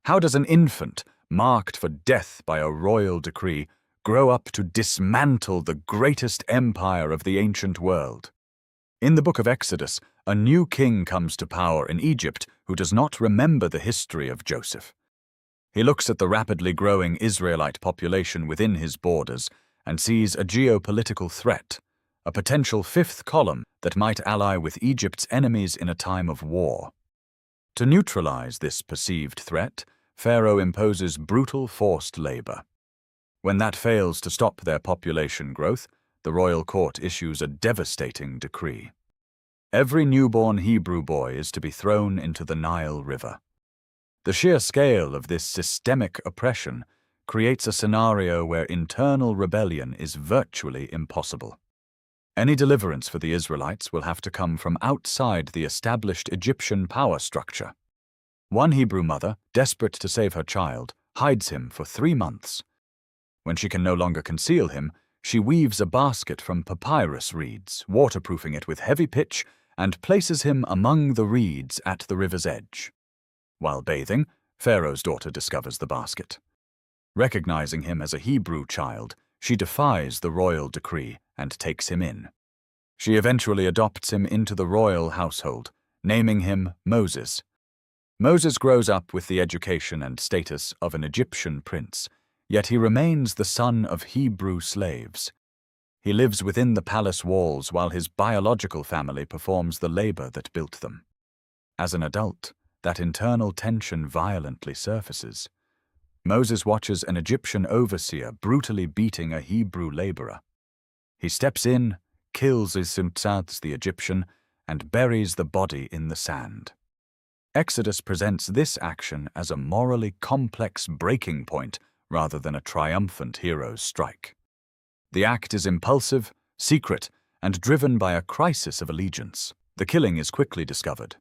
How does an infant, marked for death by a royal decree, grow up to dismantle the greatest empire of the ancient world? In the book of Exodus, a new king comes to power in Egypt who does not remember the history of Joseph. He looks at the rapidly growing Israelite population within his borders and sees a geopolitical threat, a potential fifth column that might ally with Egypt's enemies in a time of war. To neutralize this perceived threat, Pharaoh imposes brutal forced labor. When that fails to stop their population growth, the royal court issues a devastating decree. Every newborn Hebrew boy is to be thrown into the Nile River. The sheer scale of this systemic oppression creates a scenario where internal rebellion is virtually impossible. Any deliverance for the Israelites will have to come from outside the established Egyptian power structure. One Hebrew mother, desperate to save her child, hides him for 3 months. When she can no longer conceal him, she weaves a basket from papyrus reeds, waterproofing it with heavy pitch, and places him among the reeds at the river's edge. While bathing, Pharaoh's daughter discovers the basket. Recognizing him as a Hebrew child, she defies the royal decree and takes him in. She eventually adopts him into the royal household, naming him Moses. Moses grows up with the education and status of an Egyptian prince, yet he remains the son of Hebrew slaves. He lives within the palace walls while his biological family performs the labor that built them. As an adult, that internal tension violently surfaces. Moses watches an Egyptian overseer brutally beating a Hebrew laborer. He steps in, kills Isimtsats the Egyptian, and buries the body in the sand. Exodus presents this action as a morally complex breaking point rather than a triumphant hero's strike. The act is impulsive, secret, and driven by a crisis of allegiance. The killing is quickly discovered.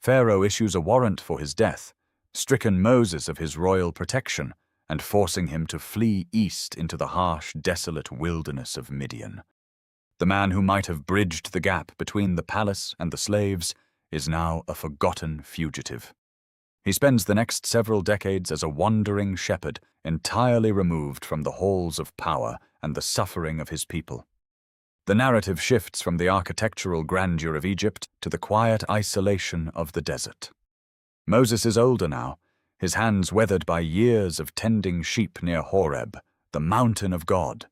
Pharaoh issues a warrant for his death, stricken Moses of his royal protection and forcing him to flee east into the harsh, desolate wilderness of Midian. The man who might have bridged the gap between the palace and the slaves is now a forgotten fugitive. He spends the next several decades as a wandering shepherd, entirely removed from the halls of power and the suffering of his people. The narrative shifts from the architectural grandeur of Egypt to the quiet isolation of the desert. Moses is older now, his hands weathered by years of tending sheep near Horeb, the mountain of God.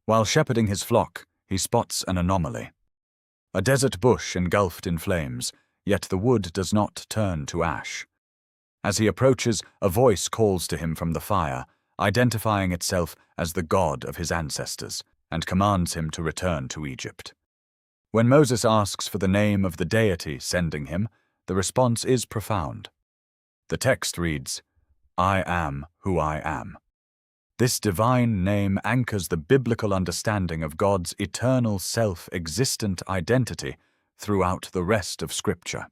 While shepherding his flock, he spots an anomaly. A desert bush engulfed in flames, yet the wood does not turn to ash. As he approaches, a voice calls to him from the fire, identifying itself as the God of his ancestors, and commands him to return to Egypt. When Moses asks for the name of the deity sending him, the response is profound. The text reads, "I am who I am." This divine name anchors the biblical understanding of God's eternal self-existent identity throughout the rest of Scripture.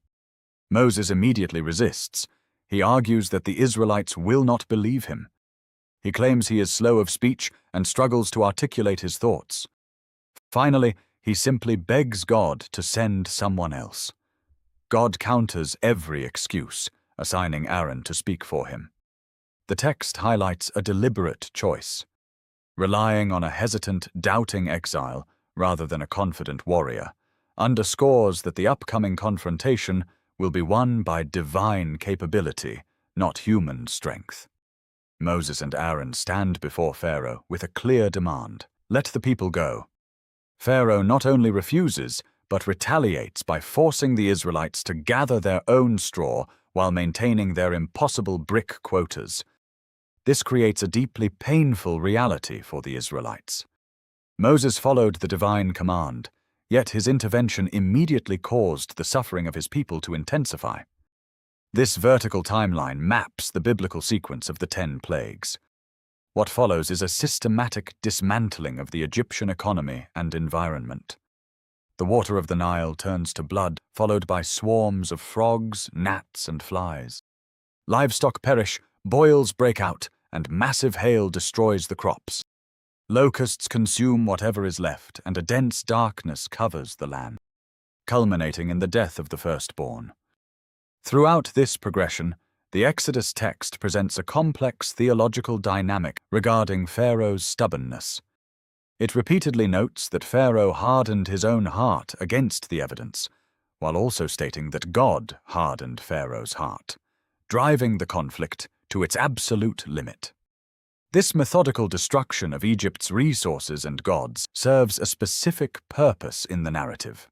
Moses immediately resists. He argues that the Israelites will not believe him. He claims he is slow of speech and struggles to articulate his thoughts. Finally, he simply begs God to send someone else. God counters every excuse, assigning Aaron to speak for him. The text highlights a deliberate choice. Relying on a hesitant, doubting exile rather than a confident warrior underscores that the upcoming confrontation will be won by divine capability, not human strength. Moses and Aaron stand before Pharaoh with a clear demand: let the people go. Pharaoh not only refuses, but retaliates by forcing the Israelites to gather their own straw while maintaining their impossible brick quotas. This creates a deeply painful reality for the Israelites. Moses followed the divine command, yet his intervention immediately caused the suffering of his people to intensify. This vertical timeline maps the biblical sequence of the 10 plagues. What follows is a systematic dismantling of the Egyptian economy and environment. The water of the Nile turns to blood, followed by swarms of frogs, gnats, and flies. Livestock perish, boils break out, and massive hail destroys the crops. Locusts consume whatever is left, and a dense darkness covers the land, culminating in the death of the firstborn. Throughout this progression, The Exodus text presents a complex theological dynamic regarding Pharaoh's stubbornness. It repeatedly notes that Pharaoh hardened his own heart against the evidence, while also stating that God hardened Pharaoh's heart, driving the conflict to its absolute limit. This methodical destruction of Egypt's resources and gods serves a specific purpose in the narrative.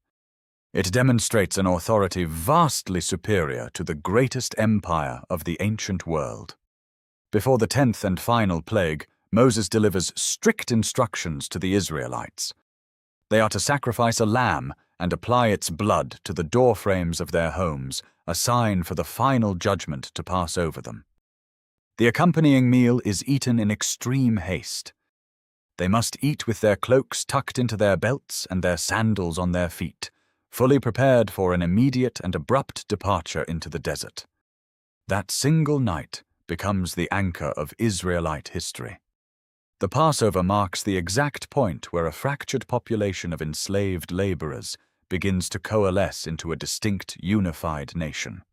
It demonstrates an authority vastly superior to the greatest empire of the ancient world. Before the 10th and final plague, Moses delivers strict instructions to the Israelites. They are to sacrifice a lamb and apply its blood to the doorframes of their homes, a sign for the final judgment to pass over them. The accompanying meal is eaten in extreme haste. They must eat with their cloaks tucked into their belts and their sandals on their feet, fully prepared for an immediate and abrupt departure into the desert. That single night becomes the anchor of Israelite history. The Passover marks the exact point where a fractured population of enslaved laborers begins to coalesce into a distinct, unified nation.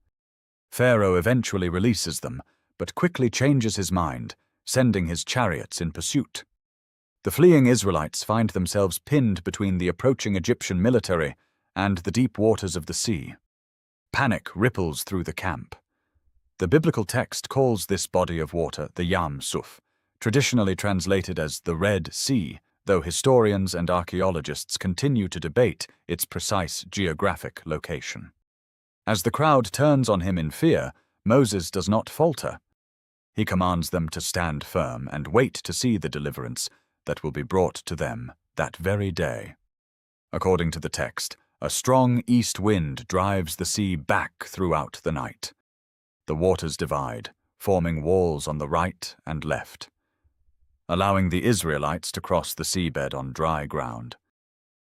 Pharaoh eventually releases them, but quickly changes his mind, sending his chariots in pursuit. The fleeing Israelites find themselves pinned between the approaching Egyptian military and the deep waters of the sea. Panic ripples through the camp. The biblical text calls this body of water the Yam Suf, traditionally translated as the Red Sea, though historians and archaeologists continue to debate its precise geographic location. As the crowd turns on him in fear, Moses does not falter. He commands them to stand firm and wait to see the deliverance that will be brought to them that very day. According to the text, a strong east wind drives the sea back throughout the night. The waters divide, forming walls on the right and left, allowing the Israelites to cross the seabed on dry ground.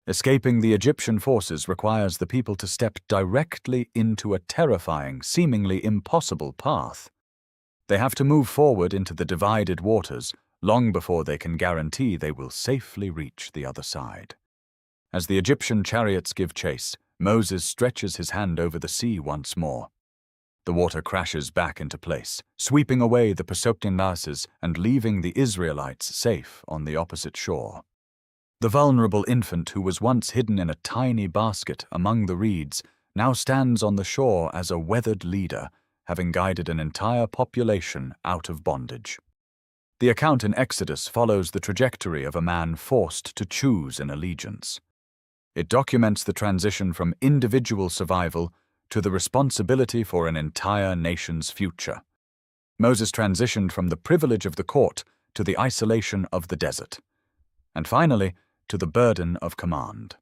Escaping the Egyptian forces requires the people to step directly into a terrifying, seemingly impossible path. They have to move forward into the divided waters long before they can guarantee they will safely reach the other side. As the Egyptian chariots give chase, Moses stretches his hand over the sea once more. The water crashes back into place, sweeping away the Pesoktinlases and leaving the Israelites safe on the opposite shore. The vulnerable infant who was once hidden in a tiny basket among the reeds now stands on the shore as a weathered leader, having guided an entire population out of bondage. The account in Exodus follows the trajectory of a man forced to choose an allegiance. It documents the transition from individual survival to the responsibility for an entire nation's future. Moses transitioned from the privilege of the court to the isolation of the desert, and finally to the burden of command.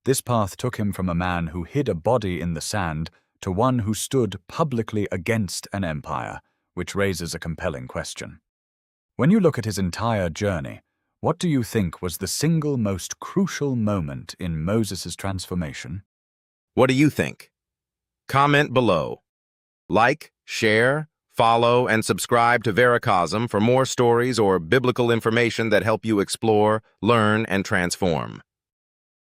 This path took him from a man who hid a body in the sand to one who stood publicly against an empire, which raises a compelling question. When you look at his entire journey, what do you think was the single most crucial moment in Moses' transformation? What do you think? Comment below. Like, share, follow, and subscribe to Veracosm for more stories or biblical information that help you explore, learn, and transform.